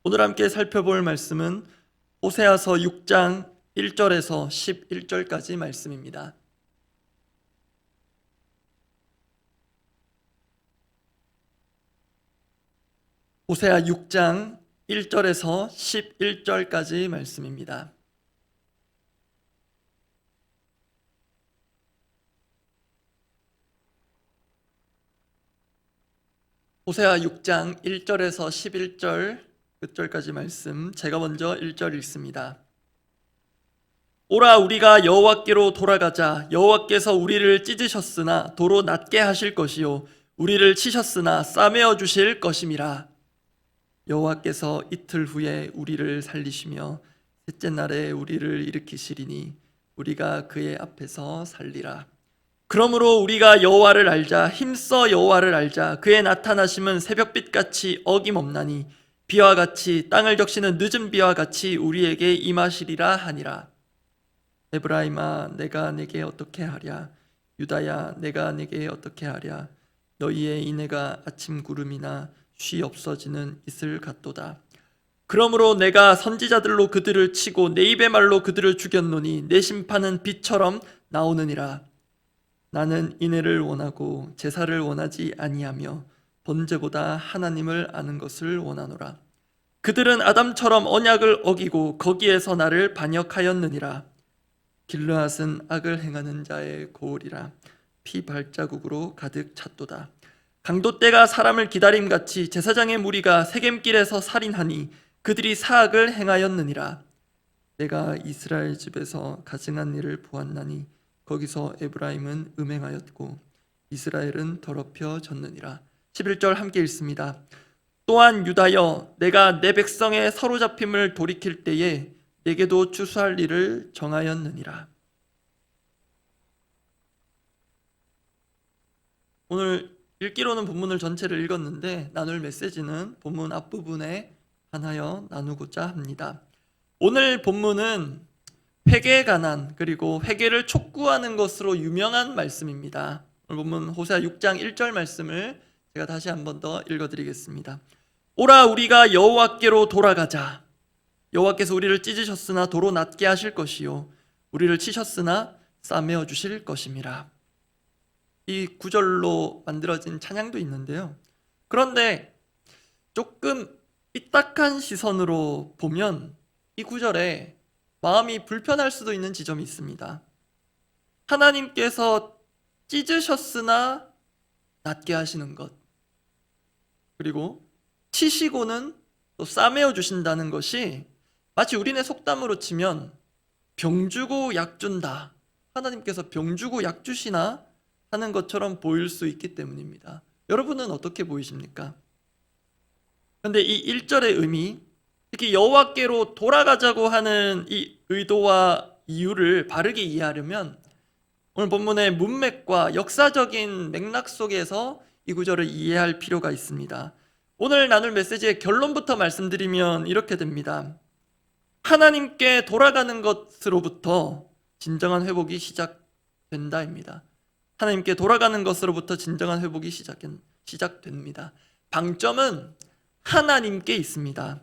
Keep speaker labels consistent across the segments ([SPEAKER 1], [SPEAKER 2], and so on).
[SPEAKER 1] 오늘 함께 살펴볼 말씀은 호세아서 6장 1절에서 11절까지 말씀입니다. 호세아 6장 1절에서 11절까지 말씀입니다. 호세아 6장 1절에서 11절 끝절까지 말씀, 제가 먼저 1절 읽습니다. 오라, 우리가 여호와께로 돌아가자. 여호와께서 우리를 찢으셨으나 도로 낫게 하실 것이요 우리를 치셨으나 싸매어 주실 것임이라. 여호와께서 이틀 후에 우리를 살리시며 셋째 날에 우리를 일으키시리니 우리가 그의 앞에서 살리라. 그러므로 우리가 여호와를 알자. 힘써 여호와를 알자. 그의 나타나심은 새벽빛같이 어김없나니 비와 같이 땅을 적시는 늦은 비와 같이 우리에게 임하시리라 하니라. 에브라임아, 내가 내게 어떻게 하랴? 유다야, 내가 내게 어떻게 하랴? 너희의 인애가 아침 구름이나 쉬 없어지는 이슬 같도다. 그러므로 내가 선지자들로 그들을 치고 내 입의 말로 그들을 죽였노니 내 심판은 빛처럼 나오느니라. 나는 인애를 원하고 제사를 원하지 아니하며 번제보다 하나님을 아는 것을 원하노라. 그들은 아담처럼 언약을 어기고 거기에서 나를 반역하였느니라. 길르앗은 악을 행하는 자의 고을이라. 피 발자국으로 가득 찼도다. 강도떼가 사람을 기다림같이 제사장의 무리가 세겜길에서 살인하니 그들이 사악을 행하였느니라. 내가 이스라엘 집에서 가증한 일을 보았나니 거기서 에브라임은 음행하였고 이스라엘은 더럽혀졌느니라. 11절 함께 읽습니다. 또한 유다여, 내가 내 백성의 사로잡힘을 돌이킬 때에 내게도 추수할 일을 정하였느니라. 오늘 읽기로는 본문을 전체를 읽었는데 나눌 메시지는 본문 앞부분에 한하여 나누고자 합니다. 오늘 본문은 회개에 관한, 그리고 회개를 촉구하는 것으로 유명한 말씀입니다. 오늘 본문 호세아 6장 1절 말씀을 제가 다시 한 번 더 읽어드리겠습니다. 오라, 우리가 여호와께로 돌아가자. 여호와께서 우리를 찢으셨으나 도로 낫게 하실 것이요 우리를 치셨으나 싸매어 주실 것임이라. 이 구절로 만들어진 찬양도 있는데요. 그런데 조금 삐딱한 시선으로 보면 이 구절에 마음이 불편할 수도 있는 지점이 있습니다. 하나님께서 찢으셨으나 낫게 하시는 것, 그리고 치시고는 또 싸매어 주신다는 것이 마치 우리네 속담으로 치면 병 주고 약 준다, 하나님께서 병 주고 약 주시나 하는 것처럼 보일 수 있기 때문입니다. 여러분은 어떻게 보이십니까? 그런데 이 1절의 의미, 특히 여호와께로 돌아가자고 하는 이 의도와 이유를 바르게 이해하려면 오늘 본문의 문맥과 역사적인 맥락 속에서 이 구절을 이해할 필요가 있습니다. 오늘 나눌 메시지의 결론부터 말씀드리면 이렇게 됩니다. 하나님께 돌아가는 것으로부터 진정한 회복이 시작된다입니다. 하나님께 돌아가는 것으로부터 진정한 회복이 시작됩니다. 방점은 하나님께 있습니다.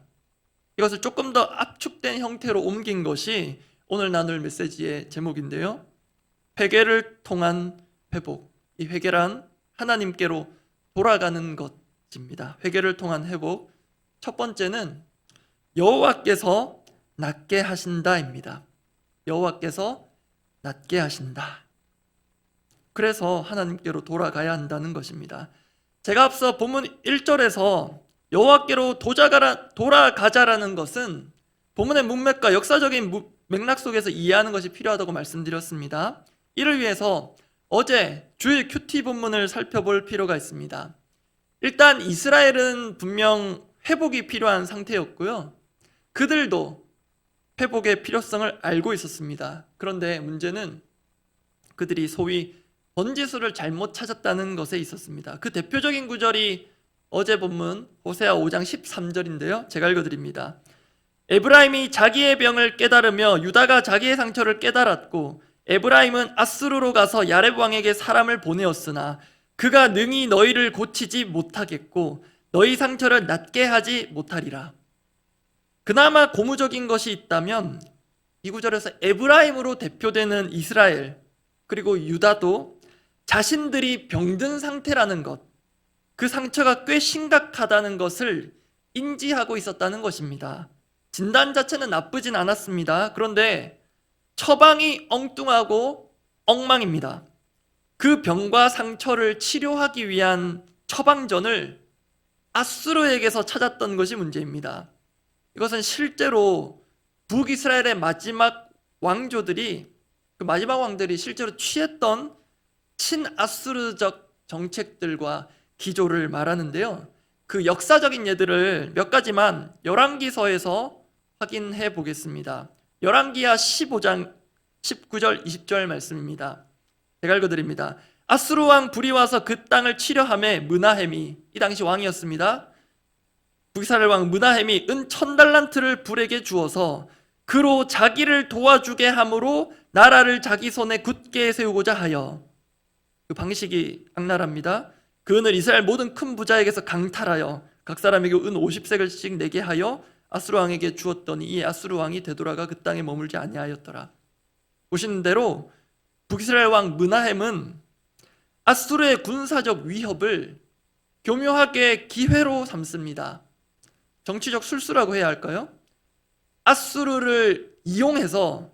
[SPEAKER 1] 이것을 조금 더 압축된 형태로 옮긴 것이 오늘 나눌 메시지의 제목인데요. 회개를 통한 회복. 이 회개란 하나님께로 돌아가는 것입니다. 회개를 통한 회복. 첫 번째는 여호와께서 낫게 하신다입니다. 여호와께서 낫게 하신다. 그래서 하나님께로 돌아가야 한다는 것입니다. 제가 앞서 본문 1절에서 여호와께로 돌아가자라는 것은 본문의 문맥과 역사적인 맥락 속에서 이해하는 것이 필요하다고 말씀드렸습니다. 이를 위해서 어제 주일 큐티 본문을 살펴볼 필요가 있습니다. 일단 이스라엘은 분명 회복이 필요한 상태였고요. 그들도 회복의 필요성을 알고 있었습니다. 그런데 문제는 그들이 소위 번지수를 잘못 찾았다는 것에 있었습니다. 그 대표적인 구절이 어제 본문 호세아 5장 13절인데요. 제가 읽어드립니다. 에브라임이 자기의 병을 깨달으며 유다가 자기의 상처를 깨달았고 에브라임은 아수르로 가서 야렙 왕에게 사람을 보내었으나 그가 능히 너희를 고치지 못하겠고 너희 상처를 낫게 하지 못하리라. 그나마 고무적인 것이 있다면 이 구절에서 에브라임으로 대표되는 이스라엘 그리고 유다도 자신들이 병든 상태라는 것, 그 상처가 꽤 심각하다는 것을 인지하고 있었다는 것입니다. 진단 자체는 나쁘진 않았습니다. 그런데 처방이 엉뚱하고 엉망입니다. 그 병과 상처를 치료하기 위한 처방전을 아수르에게서 찾았던 것이 문제입니다. 이것은 실제로 북이스라엘의 마지막 왕조들이, 그 마지막 왕들이 실제로 취했던 친아수르적 정책들과 기조를 말하는데요. 그 역사적인 예들을 몇 가지만 열왕기서에서 확인해 보겠습니다. 열왕기하 15장 19절 20절 말씀입니다. 제가 읽어드립니다. 아수르 왕 불이 와서 그 땅을 치려하매 므나헴이, 이 당시 왕이었습니다. 북이스라엘 왕 므나헴이 은 1000달란트를 불에게 주어서 그로 자기를 도와주게 함으로 나라를 자기 손에 굳게 세우고자 하여, 그 방식이 악랄합니다. 그 은을 이스라엘 모든 큰 부자에게서 강탈하여 각 사람에게 은 50세겔씩 내게 하여 아수르 왕에게 주었더니 이 아수르 왕이 되돌아가 그 땅에 머물지 아니하였더라. 보시는 대로 북이스라엘 왕 므나헴은 아수르의 군사적 위협을 교묘하게 기회로 삼습니다. 정치적 술수라고 해야 할까요? 아수르를 이용해서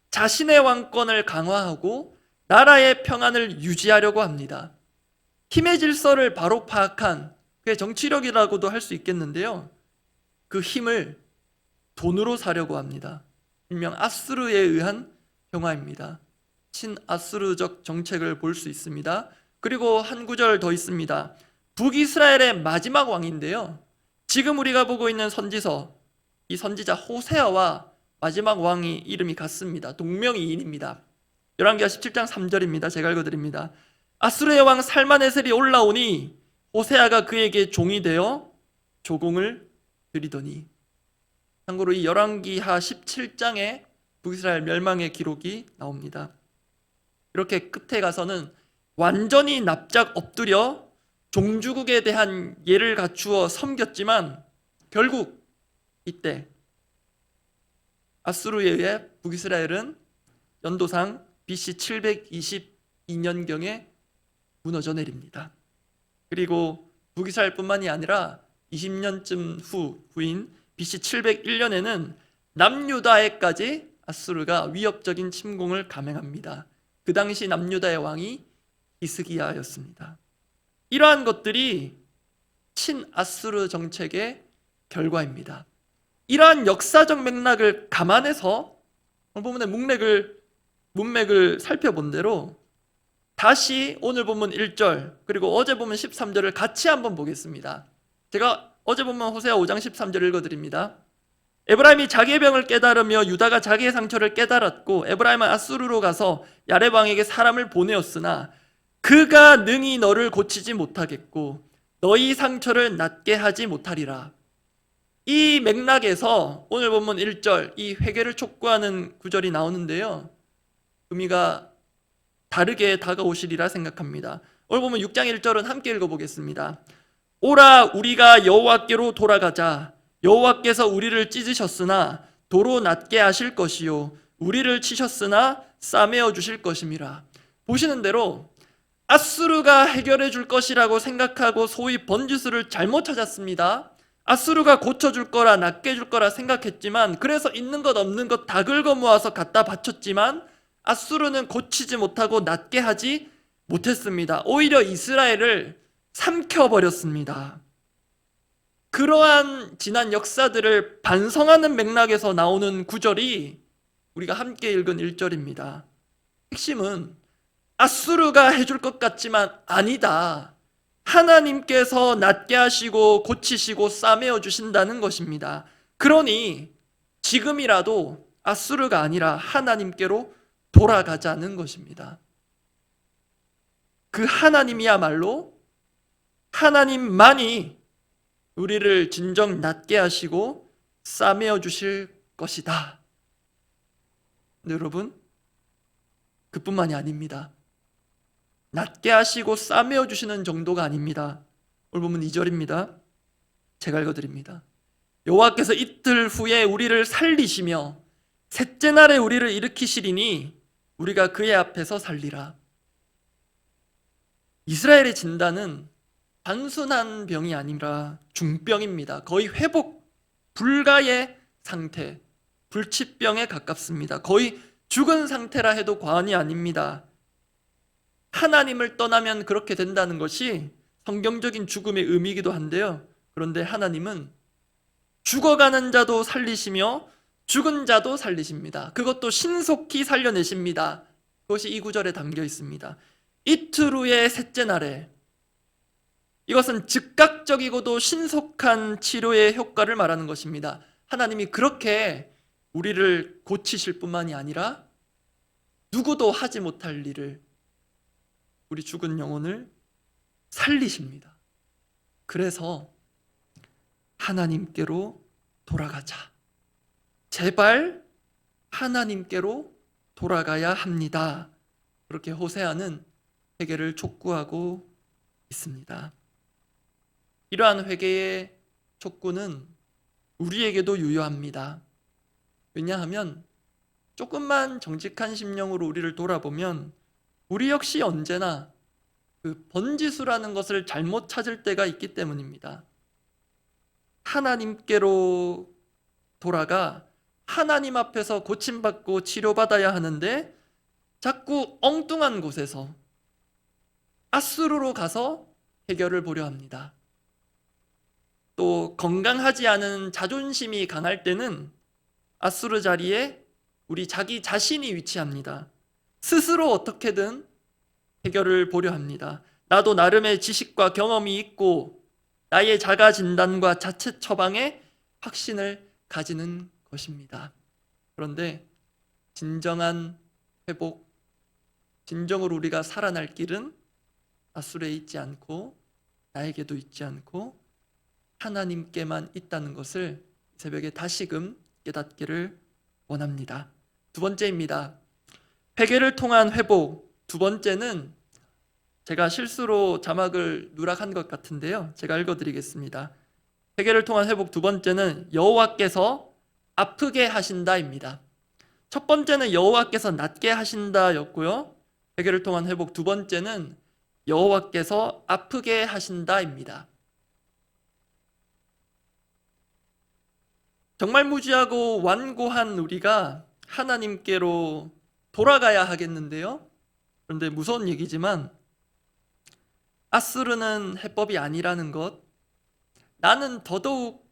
[SPEAKER 1] 자신의 왕권을 강화하고 나라의 평안을 유지하려고 합니다. 힘의 질서를 바로 파악한 그의 정치력이라고도 할 수 있겠는데요. 그 힘을 돈으로 사려고 합니다. 일명 아수르에 의한 평화입니다. 친아수르적 정책을 볼 수 있습니다. 그리고 한 구절 더 있습니다. 북이스라엘의 마지막 왕인데요. 지금 우리가 보고 있는 선지서, 이 선지자 호세아와 마지막 왕이 이름이 같습니다. 동명이인입니다. 열왕기하 17장 3절입니다. 제가 읽어드립니다. 아수르의 왕 살마네셀이 올라오니 호세아가 그에게 종이 되어 조공을 드리더니. 참고로 이 열왕기하 17장에 북이스라엘 멸망의 기록이 나옵니다. 이렇게 끝에 가서는 완전히 납작 엎드려 종주국에 대한 예를 갖추어 섬겼지만 결국 이때 아수르에 의해 북이스라엘은 연도상 BC 722년경에 무너져 내립니다. 그리고 북이스라엘뿐만이 아니라 20년쯤 후인 BC 701년에는 남유다에까지 아수르가 위협적인 침공을 감행합니다. 그 당시 남유다의 왕이 히스기야였습니다. 이러한 것들이 친아수르 정책의 결과입니다. 이러한 역사적 맥락을 감안해서 오늘 본문의 문맥을 살펴본 대로 다시 오늘 본문 1절 그리고 어제 본문 13절을 같이 한번 보겠습니다. 제가 어제 본문 호세아 5장 13절 읽어드립니다. 에브라임이 자기의 병을 깨달으며 유다가 자기의 상처를 깨달았고 에브라임은 아수르로 가서 야렙 왕에게 사람을 보내었으나 그가 능히 너를 고치지 못하겠고 너희 상처를 낫게 하지 못하리라. 이 맥락에서 오늘 본문 1절 이 회개를 촉구하는 구절이 나오는데요. 의미가 다르게 다가오시리라 생각합니다. 오늘 보면 6장 1절은 함께 읽어보겠습니다. 오라 우리가 여호와께로 돌아가자. 여호와께서 우리를 찢으셨으나 도로 낫게 하실 것이요 우리를 치셨으나 싸매어 주실 것임이라. 보시는 대로 아수르가 해결해 줄 것이라고 생각하고 소위 번지수를 잘못 찾았습니다. 아수르가 고쳐줄 거라 낫게 해줄 거라 생각했지만 그래서 있는 것 없는 것 다 긁어 모아서 갖다 바쳤지만 아수르는 고치지 못하고 낫게 하지 못했습니다. 오히려 이스라엘을 삼켜버렸습니다. 그러한 지난 역사들을 반성하는 맥락에서 나오는 구절이 우리가 함께 읽은 1절입니다. 핵심은 아수르가 해줄 것 같지만 아니다. 하나님께서 낫게 하시고 고치시고 싸매어 주신다는 것입니다. 그러니 지금이라도 아수르가 아니라 하나님께로 돌아가자는 것입니다. 그 하나님이야말로 하나님만이 우리를 진정 낫게 하시고 싸매어 주실 것이다. 근데 여러분, 그뿐만이 아닙니다. 낫게 하시고 싸매어 주시는 정도가 아닙니다. 오늘 보면 2절입니다. 제가 읽어드립니다. 여호와께서 이틀 후에 우리를 살리시며 셋째 날에 우리를 일으키시리니 우리가 그의 앞에서 살리라. 이스라엘의 진단은 단순한 병이 아니라 중병입니다. 거의 회복 불가의 상태, 불치병에 가깝습니다. 거의 죽은 상태라 해도 과언이 아닙니다. 하나님을 떠나면 그렇게 된다는 것이 성경적인 죽음의 의미이기도 한데요. 그런데 하나님은 죽어가는 자도 살리시며 죽은 자도 살리십니다. 그것도 신속히 살려내십니다. 그것이 이 구절에 담겨 있습니다. 이틀 후의 셋째 날에, 이것은 즉각적이고도 신속한 치료의 효과를 말하는 것입니다. 하나님이 그렇게 우리를 고치실 뿐만이 아니라 누구도 하지 못할 일을, 우리 죽은 영혼을 살리십니다. 그래서 하나님께로 돌아가자. 제발 하나님께로 돌아가야 합니다. 그렇게 호세아는 회개를 촉구하고 있습니다. 이러한 회개의 촉구는 우리에게도 유효합니다. 왜냐하면 조금만 정직한 심령으로 우리를 돌아보면 우리 역시 언제나 그 번지수라는 것을 잘못 찾을 때가 있기 때문입니다. 하나님께로 돌아가 하나님 앞에서 고침받고 치료받아야 하는데 자꾸 엉뚱한 곳에서 앗수르로 가서 해결을 보려 합니다. 또 건강하지 않은 자존심이 강할 때는 앗수르 자리에 우리 자기 자신이 위치합니다. 스스로 어떻게든 해결을 보려 합니다. 나도 나름의 지식과 경험이 있고 나의 자가 진단과 자체 처방에 확신을 가지는 것입니다. 그런데 진정한 회복, 진정으로 우리가 살아날 길은 앗수르에 있지 않고 나에게도 있지 않고 하나님께만 있다는 것을 새벽에 다시금 깨닫기를 원합니다. 두 번째입니다. 회개를 통한 회복. 두 번째는 제가 실수로 자막을 누락한 것 같은데요. 제가 읽어드리겠습니다. 회개를 통한 회복 두 번째는 여호와께서 아프게 하신다입니다. 첫 번째는 여호와께서 낫게 하신다였고요. 회개를 통한 회복 두 번째는 여호와께서 아프게 하신다입니다. 정말 무지하고 완고한 우리가 하나님께로 돌아가야 하겠는데요. 그런데 무서운 얘기지만 앗수르는 해법이 아니라는 것, 나는 더더욱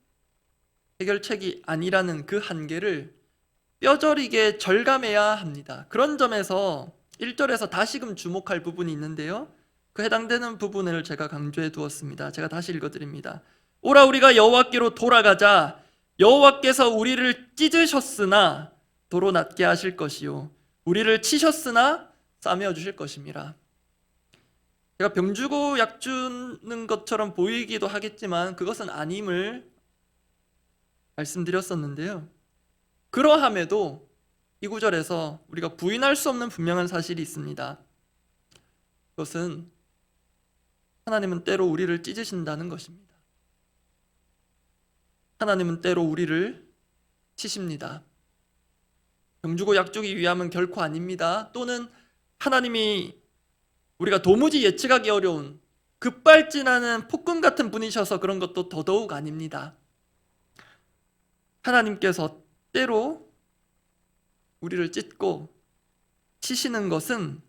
[SPEAKER 1] 해결책이 아니라는 그 한계를 뼈저리게 절감해야 합니다. 그런 점에서 1절에서 다시금 주목할 부분이 있는데요. 그 해당되는 부분을 제가 강조해 두었습니다. 제가 다시 읽어드립니다. 오라 우리가 여호와께로 돌아가자. 여호와께서 우리를 찢으셨으나 도로 낫게 하실 것이요 우리를 치셨으나 싸매어 주실 것입니다. 제가 병 주고 약 주는 것처럼 보이기도 하겠지만 그것은 아님을 말씀드렸었는데요. 그러함에도 이 구절에서 우리가 부인할 수 없는 분명한 사실이 있습니다. 그것은 하나님은 때로 우리를 찢으신다는 것입니다. 하나님은 때로 우리를 치십니다. 병 주고 약 주기 위함은 결코 아닙니다. 또는 하나님이 우리가 도무지 예측하기 어려운 급발진하는 폭군 같은 분이셔서 그런 것도 더더욱 아닙니다. 하나님께서 때로 우리를 찢고 치시는 것은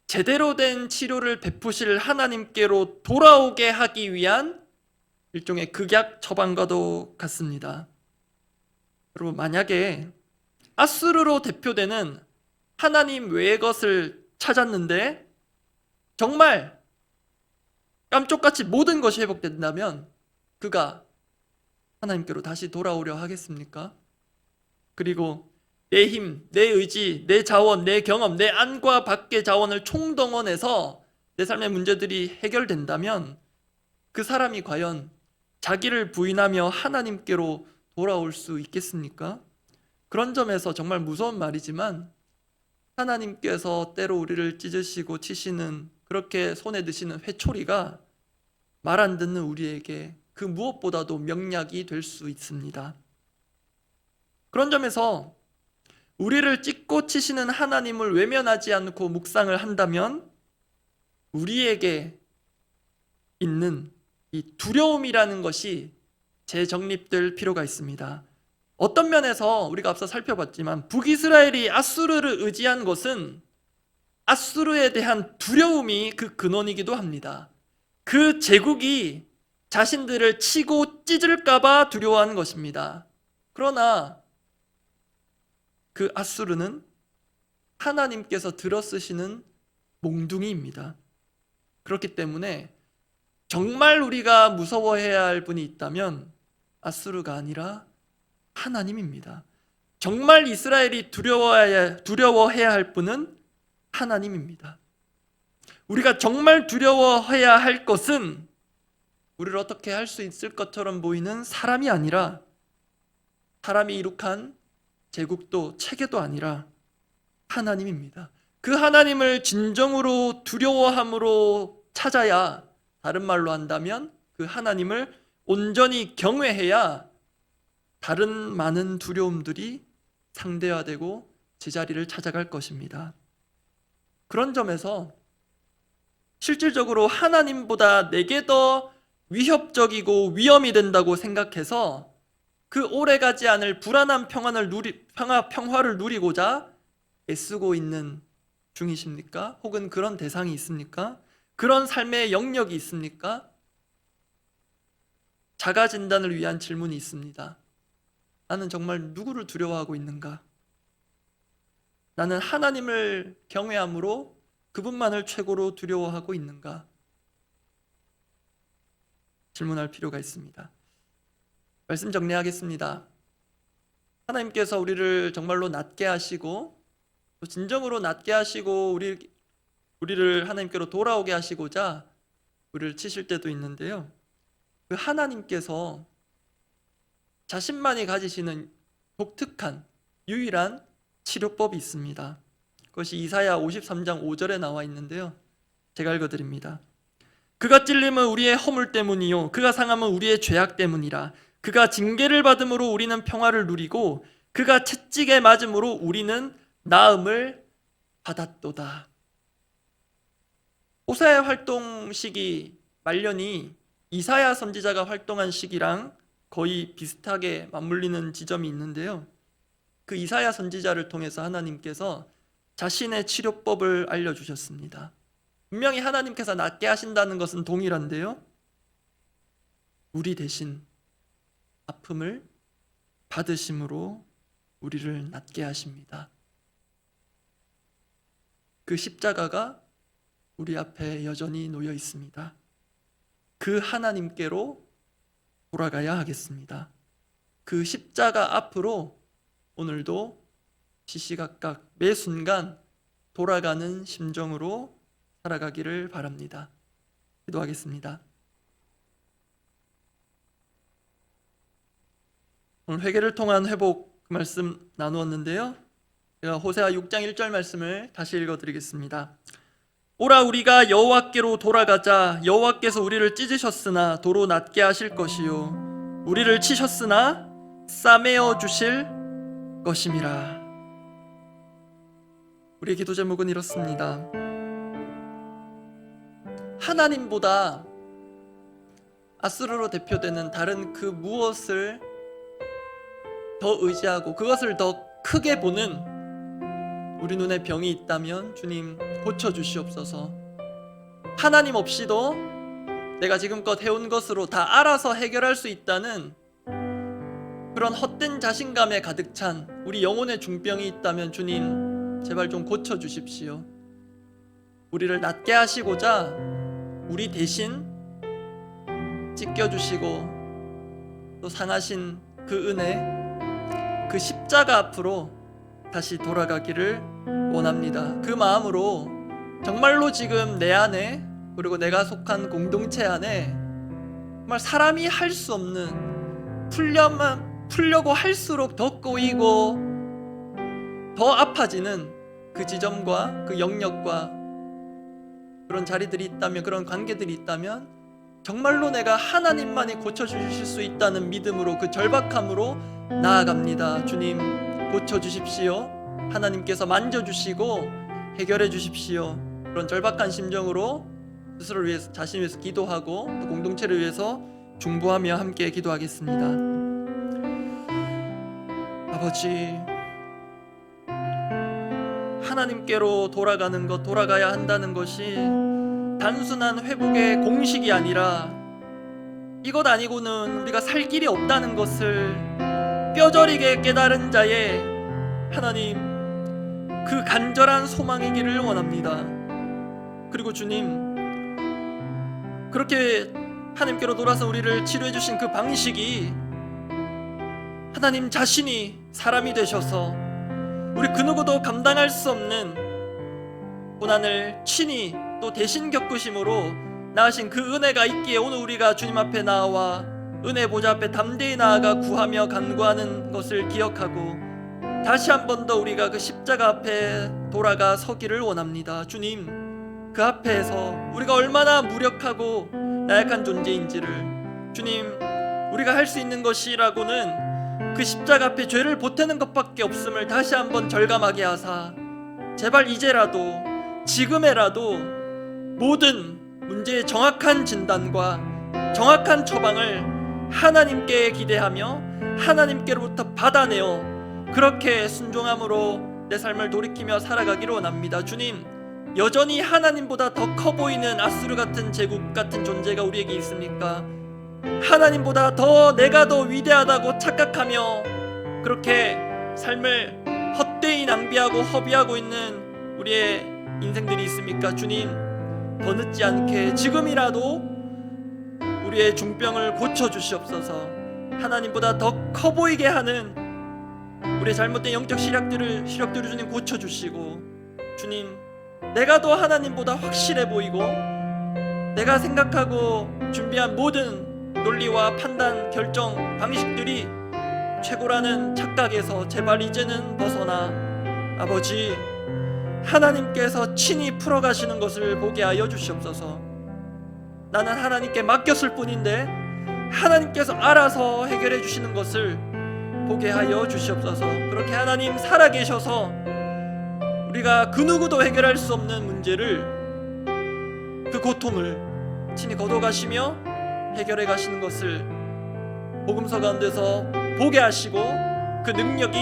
[SPEAKER 1] 제대로 된 치료를 베푸실 하나님께로 돌아오게 하기 위한 일종의 극약 처방과도 같습니다. 여러분, 만약에 앗수르로 대표되는 하나님 외의 것을 찾았는데 정말 깜쪽같이 모든 것이 회복된다면 그가 하나님께로 다시 돌아오려 하겠습니까? 그리고 내 힘, 내 의지, 내 자원, 내 경험, 내 안과 밖의 자원을 총동원해서 내 삶의 문제들이 해결된다면 그 사람이 과연 자기를 부인하며 하나님께로 돌아올 수 있겠습니까? 그런 점에서 정말 무서운 말이지만 하나님께서 때로 우리를 찢으시고 치시는 그렇게 손에 드시는 회초리가 말 안 듣는 우리에게 그 무엇보다도 명약이 될 수 있습니다. 그런 점에서 우리를 찢고 치시는 하나님을 외면하지 않고 묵상을 한다면 우리에게 있는 이 두려움이라는 것이 재정립될 필요가 있습니다. 어떤 면에서 우리가 앞서 살펴봤지만 북이스라엘이 아수르를 의지한 것은 아수르에 대한 두려움이 그 근원이기도 합니다. 그 제국이 자신들을 치고 찢을까봐 두려워하는 것입니다. 그러나 그 아수르는 하나님께서 들어쓰시는 몽둥이입니다. 그렇기 때문에 정말 우리가 무서워해야 할 분이 있다면 아수르가 아니라 하나님입니다. 정말 이스라엘이 두려워해야 할 분은 하나님입니다. 우리가 정말 두려워해야 할 것은 우리를 어떻게 할 수 있을 것처럼 보이는 사람이 아니라, 사람이 이룩한 제국도 체계도 아니라 하나님입니다. 그 하나님을 진정으로 두려워함으로 찾아야, 다른 말로 한다면 그 하나님을 온전히 경외해야 다른 많은 두려움들이 상대화되고 제자리를 찾아갈 것입니다. 그런 점에서 실질적으로 하나님보다 내게 더 위협적이고 위험이 된다고 생각해서 그 오래가지 않을 불안한 평화를 누리고자 애쓰고 있는 중이십니까? 혹은 그런 대상이 있습니까? 그런 삶의 영역이 있습니까? 자가 진단을 위한 질문이 있습니다. 나는 정말 누구를 두려워하고 있는가? 나는 하나님을 경외함으로 그분만을 최고로 두려워하고 있는가? 질문할 필요가 있습니다. 말씀 정리하겠습니다. 하나님께서 우리를 정말로 낮게 하시고 또 진정으로 낮게 하시고 우리를 하나님께로 돌아오게 하시고자 우리를 치실 때도 있는데요. 그 하나님께서 자신만이 가지시는 독특한 유일한 치료법이 있습니다. 그것이 이사야 53장 5절에 나와 있는데요. 제가 읽어드립니다. 그가 찔림은 우리의 허물 때문이요 그가 상함은 우리의 죄악 때문이라. 그가 징계를 받음으로 우리는 평화를 누리고 그가 채찍에 맞음으로 우리는 나음을 받았도다. 호세아의 활동 시기 말년이 이사야 선지자가 활동한 시기랑 거의 비슷하게 맞물리는 지점이 있는데요. 그 이사야 선지자를 통해서 하나님께서 자신의 치료법을 알려주셨습니다. 분명히 하나님께서 낫게 하신다는 것은 동일한데요. 우리 대신 아픔을 받으심으로 우리를 낫게 하십니다. 그 십자가가 우리 앞에 여전히 놓여 있습니다. 그 하나님께로 돌아가야 하겠습니다. 그 십자가 앞으로 오늘도 시시각각 매 순간 돌아가는 심정으로 살아가기를 바랍니다. 기도하겠습니다. 오늘 회개를 통한 회복 그 말씀 나누었는데요. 제가 호세아 6장 1절 말씀을 다시 읽어드리겠습니다. 오라 우리가 여호와께로 돌아가자. 여호와께서 우리를 찢으셨으나 도로 낫게 하실 것이요 우리를 치셨으나 싸매어 주실 것임이라. 우리의 기도 제목은 이렇습니다. 하나님보다 아수르로 대표되는 다른 그 무엇을 더 의지하고 그것을 더 크게 보는 우리 눈에 병이 있다면 주님 고쳐주시옵소서. 하나님 없이도 내가 지금껏 해온 것으로 다 알아서 해결할 수 있다는 그런 헛된 자신감에 가득 찬 우리 영혼의 중병이 있다면 주님 제발 좀 고쳐주십시오. 우리를 낫게 하시고자 우리 대신 찢겨주시고 또 상하신 그 은혜, 그 십자가 앞으로 다시 돌아가기를 원합니다. 그 마음으로 정말로 지금 내 안에 그리고 내가 속한 공동체 안에 정말 사람이 할 수 없는 풀려고 할수록 더 꼬이고 더 아파지는 그 지점과 그 영역과 그런 자리들이 있다면, 그런 관계들이 있다면 정말로 내가 하나님만이 고쳐주실 수 있다는 믿음으로, 그 절박함으로 나아갑니다. 주님 고쳐주십시오. 하나님께서 만져주시고 해결해 주십시오. 그런 절박한 심정으로 스스로를 위해서, 자신을 위해서 기도하고 또 공동체를 위해서 중보하며 함께 기도하겠습니다. 아버지, 하나님께로 돌아가는 것, 돌아가야 한다는 것이 단순한 회복의 공식이 아니라 이것 아니고는 우리가 살 길이 없다는 것을 뼈저리게 깨달은 자의 하나님, 그 간절한 소망이기를 원합니다. 그리고 주님, 그렇게 하나님께로 돌아서 우리를 치료해 주신 그 방식이 하나님 자신이 사람이 되셔서 우리 그 누구도 감당할 수 없는 고난을 친히 또 대신 겪으심으로 나으신 그 은혜가 있기에 오늘 우리가 주님 앞에 나와 은혜 보좌 앞에 담대히 나아가 구하며 간구하는 것을 기억하고 다시 한 번 더 우리가 그 십자가 앞에 돌아가 서기를 원합니다. 주님, 그 앞에서 우리가 얼마나 무력하고 나약한 존재인지를, 주님, 우리가 할 수 있는 것이라고는 그 십자가 앞에 죄를 보태는 것밖에 없음을 다시 한번 절감하게 하사 제발 이제라도, 지금에라도 모든 문제의 정확한 진단과 정확한 처방을 하나님께 기대하며 하나님께로부터 받아내어 그렇게 순종함으로 내 삶을 돌이키며 살아가기를 원합니다. 주님, 여전히 하나님보다 더 커 보이는 아수르 같은 제국 같은 존재가 우리에게 있습니까? 하나님보다 더 내가 더 위대하다고 착각하며 그렇게 삶을 헛되이 낭비하고 허비하고 있는 우리의 인생들이 있습니까? 주님, 더 늦지 않게 지금이라도 우리의 중병을 고쳐주시옵소서. 하나님보다 더 커 보이게 하는 우리의 잘못된 영적 시력들을 주님 고쳐주시고, 주님, 내가 더 하나님보다 확실해 보이고 내가 생각하고 준비한 모든 논리와 판단, 결정, 방식들이 최고라는 착각에서 제발 이제는 벗어나 아버지, 하나님께서 친히 풀어가시는 것을 보게 하여 주시옵소서. 나는 하나님께 맡겼을 뿐인데 하나님께서 알아서 해결해 주시는 것을 보게 하여 주시옵소서. 그렇게 하나님 살아계셔서 우리가 그 누구도 해결할 수 없는 문제를, 그 고통을 친히 거둬가시며 해결해 가시는 것을 복음서 가운데서 보게 하시고, 그 능력이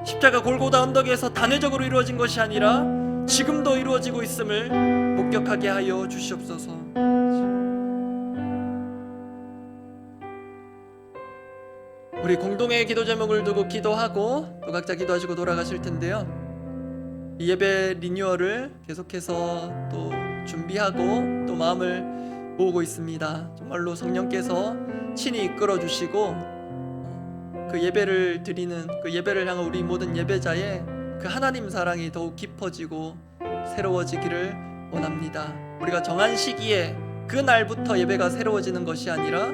[SPEAKER 1] 십자가 골고다 언덕에서 단회적으로 이루어진 것이 아니라 지금도 이루어지고 있음을 목격하게 하여 주시옵소서. 우리 공동의 기도 제목을 두고 기도하고 또 각자 기도하시고 돌아가실 텐데요, 이 예배 리뉴얼을 계속해서 또 준비하고 또 마음을 모으고 있습니다. 정말로 성령께서 친히 이끌어 주시고 그 예배를 드리는, 그 예배를 향한 우리 모든 예배자의 그 하나님 사랑이 더욱 깊어지고 새로워지기를 원합니다. 우리가 정한 시기에 그 날부터 예배가 새로워지는 것이 아니라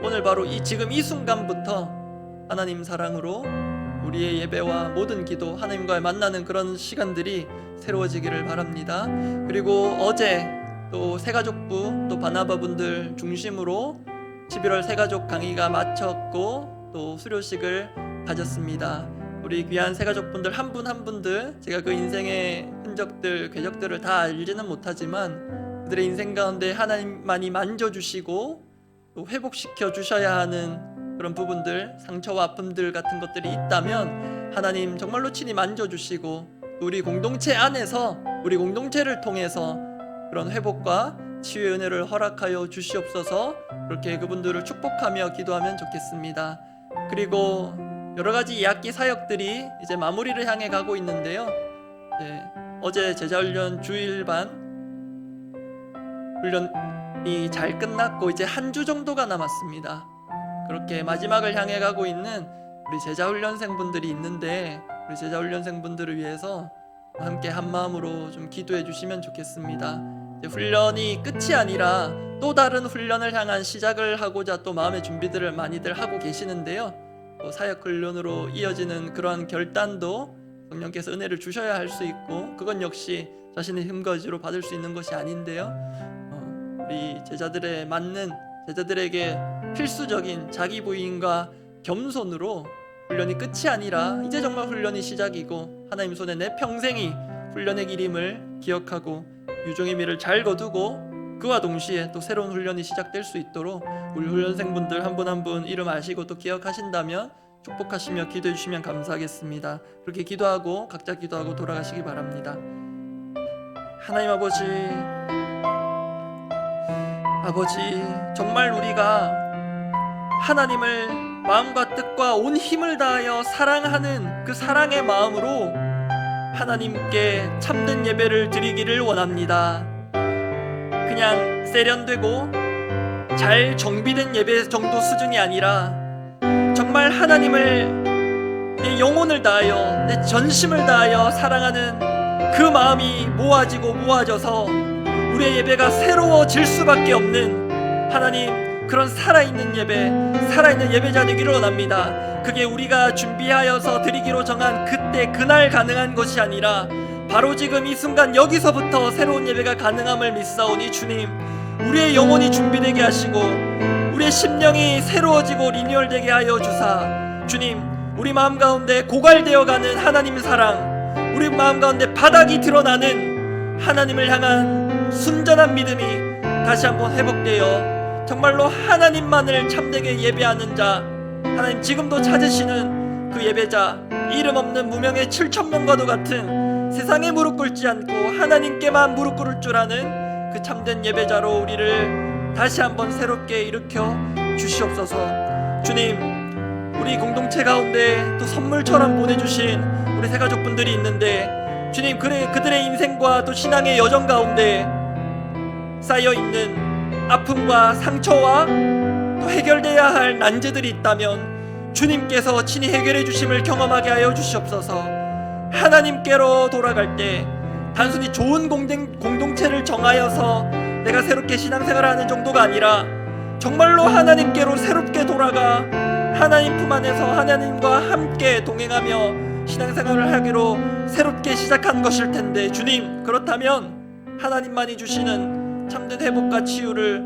[SPEAKER 1] 오늘 바로 지금 이 순간부터 하나님 사랑으로 우리의 예배와 모든 기도, 하나님과의 만나는 그런 시간들이 새로워지기를 바랍니다. 그리고 어제 또 새가족부 또 바나바분들 중심으로 11월 새가족 강의가 마쳤고 또 수료식을 가졌습니다. 우리 귀한 새가족분들 한 분 한 분들, 제가 그 인생의 흔적들, 궤적들을 다 알지는 못하지만 그들의 인생 가운데 하나님만이 만져주시고 또 회복시켜 주셔야 하는 그런 부분들, 상처와 아픔들 같은 것들이 있다면 하나님 정말로 친히 만져주시고 우리 공동체 안에서, 우리 공동체를 통해서 그런 회복과 치유의 은혜를 허락하여 주시옵소서. 그렇게 그분들을 축복하며 기도하면 좋겠습니다. 그리고 여러가지 2학기 사역들이 이제 마무리를 향해 가고 있는데요, 어제 제자훈련 주일반 훈련이 잘 끝났고 이제 한 주 정도가 남았습니다. 그렇게 마지막을 향해 가고 있는 우리 제자훈련생분들이 있는데, 우리 제자훈련생분들을 위해서 함께 한마음으로 좀 기도해 주시면 좋겠습니다. 이제 훈련이 끝이 아니라 또 다른 훈련을 향한 시작을 하고자 또 마음의 준비들을 많이들 하고 계시는데요, 또 사역훈련으로 이어지는 그러한 결단도 성령께서 은혜를 주셔야 할 수 있고, 그건 역시 자신의 힘거지로 받을 수 있는 것이 아닌데요, 우리 제자들에 맞는, 제자들에게 필수적인 자기 부인과 겸손으로 훈련이 끝이 아니라 이제 정말 훈련이 시작이고 하나님 손에 내 평생이 훈련의 길임을 기억하고 유종의 미를 잘 거두고 그와 동시에 또 새로운 훈련이 시작될 수 있도록 우리 훈련생분들 한 분 한 분 이름 아시고 또 기억하신다면 축복하시며 기도해 주시면 감사하겠습니다. 그렇게 기도하고 각자 기도하고 돌아가시기 바랍니다. 하나님 아버지, 정말 우리가 하나님을 마음과 뜻과 온 힘을 다하여 사랑하는 그 사랑의 마음으로 하나님께 참된 예배를 드리기를 원합니다. 그냥 세련되고 잘 정비된 예배 정도 수준이 아니라 정말 하나님을 내 영혼을 다하여 내 전심을 다하여 사랑하는 그 마음이 모아져서 우리의 예배가 새로워질 수밖에 없는 하나님, 그런 살아있는 예배자 되기를 원합니다. 그게 우리가 준비하여서 드리기로 정한 그때 그날 가능한 것이 아니라 바로 지금 이 순간 여기서부터 새로운 예배가 가능함을 믿사오니 주님, 우리의 영혼이 준비되게 하시고 우리의 심령이 새로워지고 리뉴얼되게 하여 주사, 주님, 우리 마음 가운데 고갈되어가는 하나님 사랑, 우리 마음 가운데 바닥이 드러나는 하나님을 향한 순전한 믿음이 다시 한번 회복되어 정말로 하나님만을 참되게 예배하는 자, 하나님 지금도 찾으시는 그 예배자, 이름 없는 무명의 7,000명과도 같은 세상에 무릎 꿇지 않고 하나님께만 무릎 꿇을 줄 아는 그 참된 예배자로 우리를 다시 한번 새롭게 일으켜 주시옵소서. 주님, 우리 공동체 가운데 또 선물처럼 보내주신 우리 새가족분들이 있는데 주님, 그들의 인생과 또 신앙의 여정 가운데 쌓여있는 아픔과 상처와 또 해결돼야 할 난제들이 있다면 주님께서 친히 해결해 주심을 경험하게 하여 주시옵소서. 하나님께로 돌아갈 때 단순히 좋은 공동체를 정하여서 내가 새롭게 신앙생활을 하는 정도가 아니라 정말로 하나님께로 새롭게 돌아가 하나님 품 안에서 하나님과 함께 동행하며 신앙생활을 하기로 새롭게 시작한 것일 텐데 주님, 그렇다면 하나님만이 주시는 참된 회복과 치유를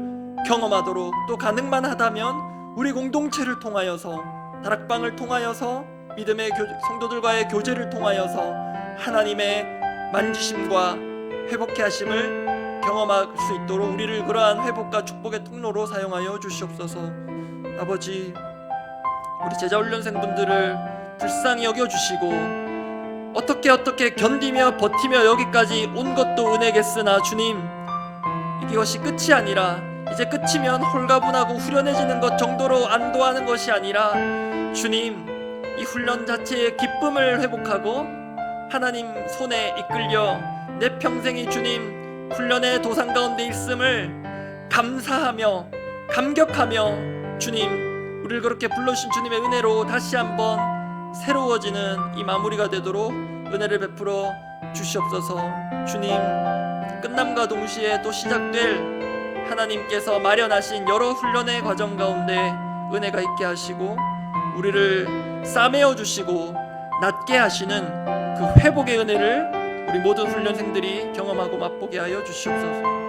[SPEAKER 1] 경험하도록, 또 가능만 하다면 우리 공동체를 통하여서, 다락방을 통하여서, 믿음의 성도들과의 교제를 통하여서 하나님의 만지심과 회복케 하심을 경험할 수 있도록 우리를 그러한 회복과 축복의 통로로 사용하여 주시옵소서. 아버지, 우리 제자훈련생분들을 불쌍히 여겨주시고 어떻게 견디며 버티며 여기까지 온 것도 은혜겠으나 주님, 이것이 끝이 아니라 이제 끝이면 홀가분하고 후련해지는 것 정도로 안도하는 것이 아니라 주님, 이 훈련 자체의 기쁨을 회복하고 하나님 손에 이끌려 내 평생이 주님 훈련의 도상 가운데 있음을 감사하며 감격하며 주님, 우리를 그렇게 불러주신 주님의 은혜로 다시 한번 새로워지는 이 마무리가 되도록 은혜를 베풀어 주시옵소서. 주님, 끝남과 동시에 또 시작될 하나님께서 마련하신 여러 훈련의 과정 가운데 은혜가 있게 하시고 우리를 싸매어 주시고 낫게 하시는 그 회복의 은혜를 우리 모든 훈련생들이 경험하고 맛보게 하여 주시옵소서.